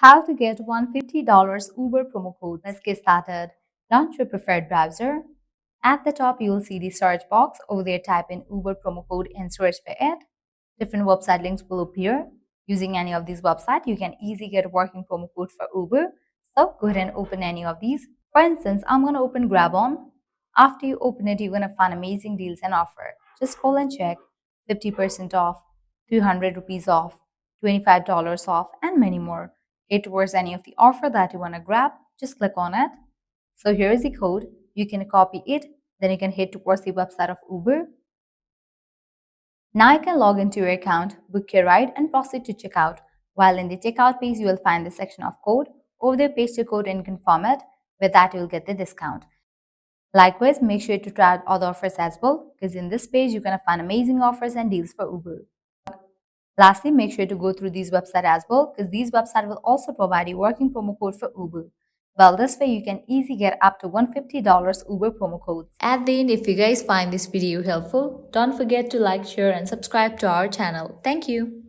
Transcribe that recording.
How to get $150 Uber promo code. Let's get started. Launch your preferred browser. At the top, you will see the search box. Over there, type in Uber promo code and search for it. Different website links will appear. Using any of these websites, you can easily get a working promo code for Uber. So go ahead and open any of these. For instance, I'm going to open Grabon. After you open it, you're going to find amazing deals and offer. Just scroll and check 50% off, 200 rupees off, $25 off, and many more. Head towards any of the offer that you want to grab, just click on it. So here is the code. You can copy it, then you can head towards the website of Uber. Now you can log into your account, book your ride, and proceed to checkout. While in the checkout page, you will find the section of code. Over there, paste your code and confirm it. With that, you will get the discount. Likewise, make sure to try out other offers as well, because in this page, you're going to find amazing offers and deals for Uber. Lastly, make sure to go through these websites as well, because these websites will also provide you working promo code for Uber. Well, this way you can easily get up to $150 Uber promo codes. At the end, if you guys find this video helpful, don't forget to like, share and subscribe to our channel. Thank you.